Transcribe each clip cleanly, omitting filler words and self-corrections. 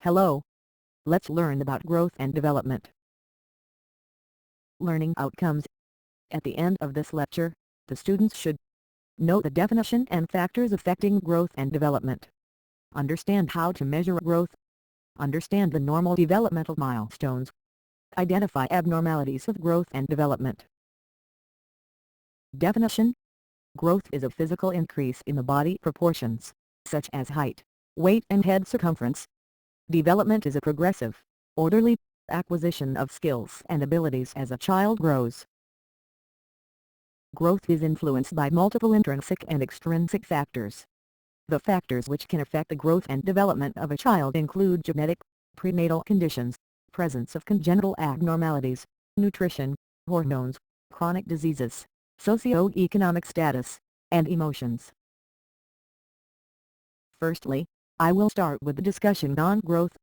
Hello. Let's learn about growth and development. Learning outcomes. At the end of this lecture, the students should know the definition and factors affecting growth and development. Understand how to measure growth. Understand the normal developmental milestones. Identify abnormalities with growth and development. Definition. Growth is a physical increase in the body proportions, such as height, weight and head circumference. Development is a progressive, orderly acquisition of skills and abilities as a child grows. Growth is influenced by multiple intrinsic and extrinsic factors. The factors which can affect the growth and development of a child include genetic, prenatal conditions, presence of congenital abnormalities, nutrition, hormones, chronic diseases, socioeconomic status, and emotions. Firstly, I will start with the discussion on growth.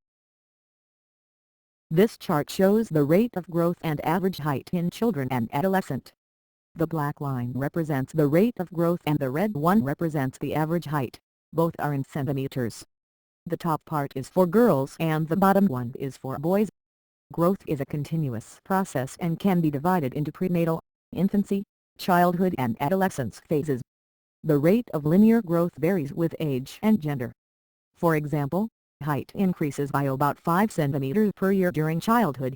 This chart shows the rate of growth and average height in children and adolescent. The black line represents the rate of growth and the red one represents the average height. Both are in centimeters. The top part is for girls and the bottom one is for boys. Growth is a continuous process and can be divided into prenatal, infancy, childhood and adolescence phases. The rate of linear growth varies with age and gender. For example, height increases by about 5 cm per year during childhood.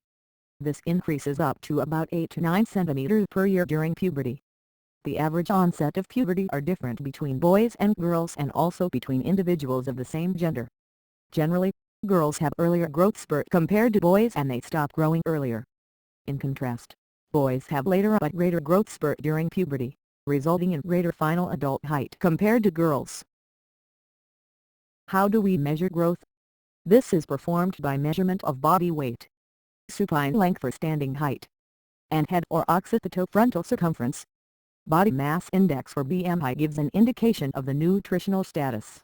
This increases up to about 8 to 9 cm per year during puberty. The average onset of puberty are different between boys and girls and also between individuals of the same gender. Generally, girls have earlier growth spurt compared to boys and they stop growing earlier. In contrast, boys have later but greater growth spurt during puberty, resulting in greater final adult height compared to girls. How do we measure growth? This is performed by measurement of body weight, supine length for standing height, and head or occipitofrontal circumference. Body mass index for BMI gives an indication of the nutritional status.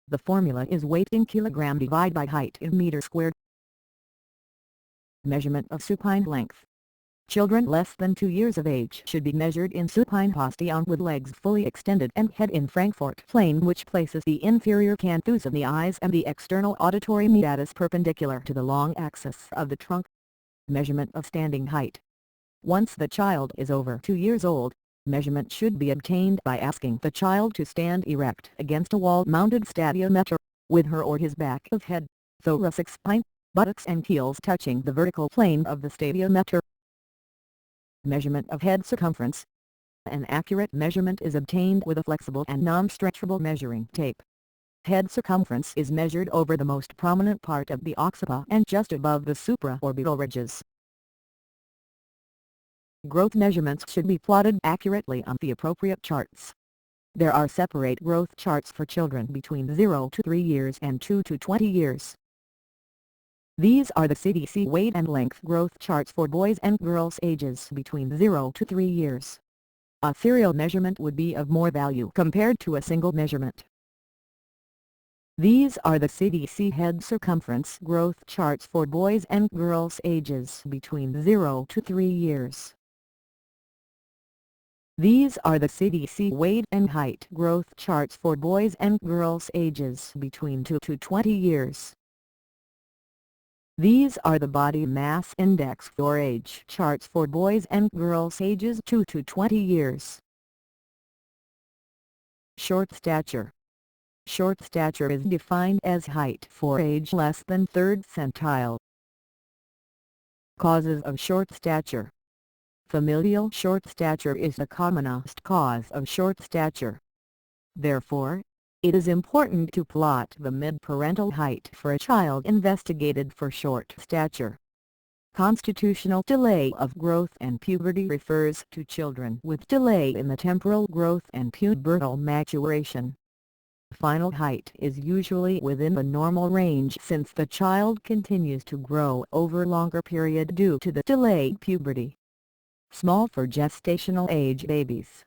The formula is weight in kilogram divided by height in meter squared. Measurement of supine length. Children less than 2 years of age should be measured in supine posture with legs fully extended and head in Frankfurt plane, which places the inferior canthus of the eyes and the external auditory meatus perpendicular to the long axis of the trunk. Measurement of standing height. Once the child is over 2 years old, measurement should be obtained by asking the child to stand erect against a wall-mounted stadiometer, with her or his back of head, thoracic spine, buttocks and heels touching the vertical plane of the stadiometer. Measurement of head circumference. An accurate measurement is obtained with a flexible and non-stretchable measuring tape. Head circumference is measured over the most prominent part of the occiput and just above the supraorbital ridges. Growth measurements should be plotted accurately on the appropriate charts. There are separate growth charts for children between 0 to 3 years and 2 to 20 years. These are the CDC weight and length growth charts for boys and girls ages between 0 to 3 years. A serial measurement would be of more value compared to a single measurement. These are the CDC head circumference growth charts for boys and girls ages between 0 to 3 years. These are the CDC weight and height growth charts for boys and girls ages between 2 to 20 years. These are the body mass index for age charts for boys and girls ages 2 to 20 years. Short stature. Short stature is defined as height for age less than 3rd centile. Causes of short stature. Familial short stature is the commonest cause of short stature. Therefore, it is important to plot the mid-parental height for a child investigated for short stature. Constitutional delay of growth and puberty refers to children with delay in the temporal growth and pubertal maturation. Final height is usually within the normal range since the child continues to grow over longer period due to the delayed puberty. Small for gestational age babies.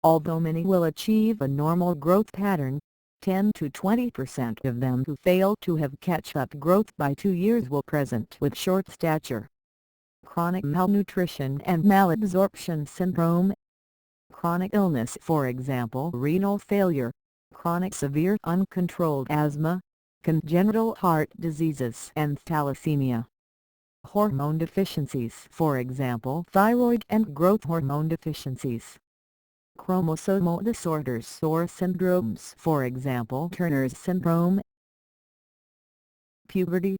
Although many will achieve a normal growth pattern, 10 to 20% of them who fail to have catch-up growth by 2 years will present with short stature. Chronic malnutrition and malabsorption syndrome. Chronic illness, for example renal failure, chronic severe uncontrolled asthma, congenital heart diseases and thalassemia. Hormone deficiencies, for example thyroid and growth hormone deficiencies. Chromosomal disorders or syndromes, for example Turner's syndrome. Puberty.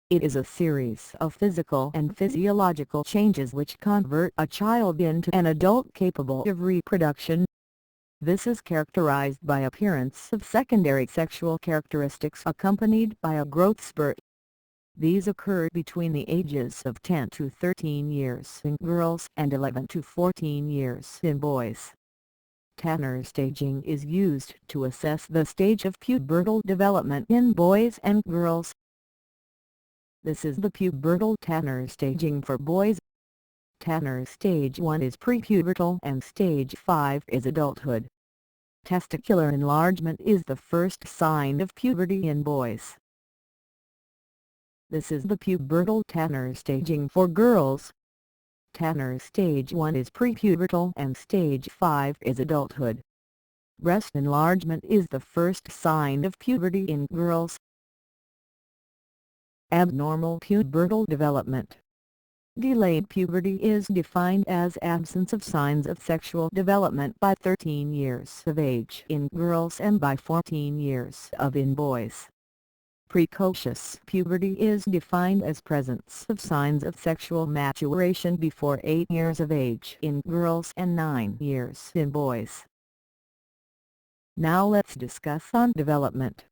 It is a series of physical and physiological changes which convert a child into an adult capable of reproduction. This is characterized by appearance of secondary sexual characteristics accompanied by a growth spurt. These occur between the ages of 10 to 13 years in girls and 11 to 14 years in boys. Tanner staging is used to assess the stage of pubertal development in boys and girls. This is the pubertal Tanner staging for boys. Tanner stage 1 is prepubertal and stage 5 is adulthood. Testicular enlargement is the first sign of puberty in boys. This is the pubertal Tanner staging for girls. Tanner stage 1 is prepubertal and stage 5 is adulthood. Breast enlargement is the first sign of puberty in girls. Abnormal pubertal development. Delayed puberty is defined as absence of signs of sexual development by 13 years of age in girls and by 14 years in boys. Precocious puberty is defined as presence of signs of sexual maturation before 8 years of age in girls and 9 years in boys. Now let's discuss on development.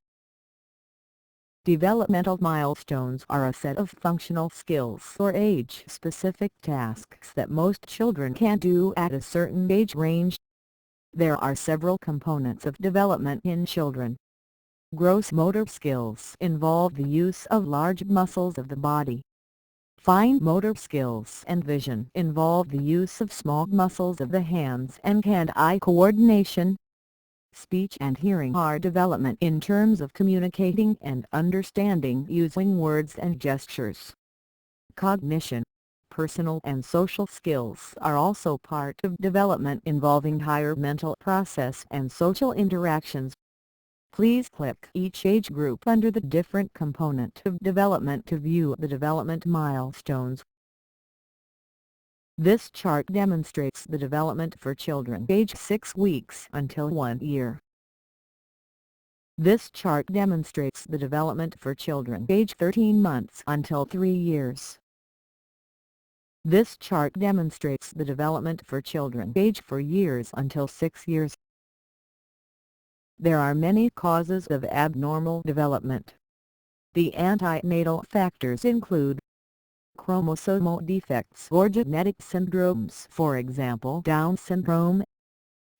Developmental milestones are a set of functional skills or age-specific tasks that most children can do at a certain age range. There are several components of development in children. Gross motor skills involve the use of large muscles of the body. Fine motor skills and vision involve the use of small muscles of the hands and hand-eye coordination. Speech and hearing are development in terms of communicating and understanding using words and gestures. Cognition, personal and social skills are also part of development involving higher mental process and social interactions. Please click each age group under the different component of development to view the development milestones. This chart demonstrates the development for children age 6 weeks until 1 year. This chart demonstrates the development for children age 13 months until 3 years. This chart demonstrates the development for children age 4 years until 6 years. There are many causes of abnormal development. The antenatal factors include chromosomal defects or genetic syndromes, for example Down syndrome,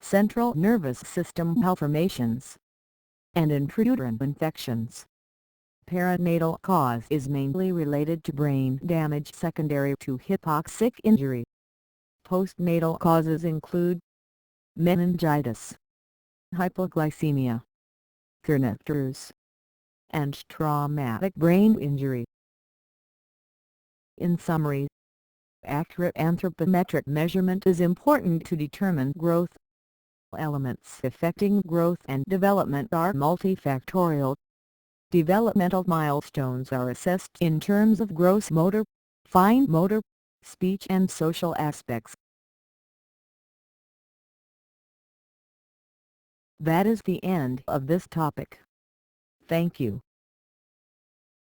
central nervous system malformations, and intrauterine infections. Perinatal cause is mainly related to brain damage secondary to hypoxic injury. Postnatal causes include meningitis, hypoglycemia, kernicterus, and traumatic brain injury. In summary, accurate anthropometric measurement is important to determine growth. Elements affecting growth and development are multifactorial. Developmental milestones are assessed in terms of gross motor, fine motor, speech and social aspects. That is the end of this topic. Thank you.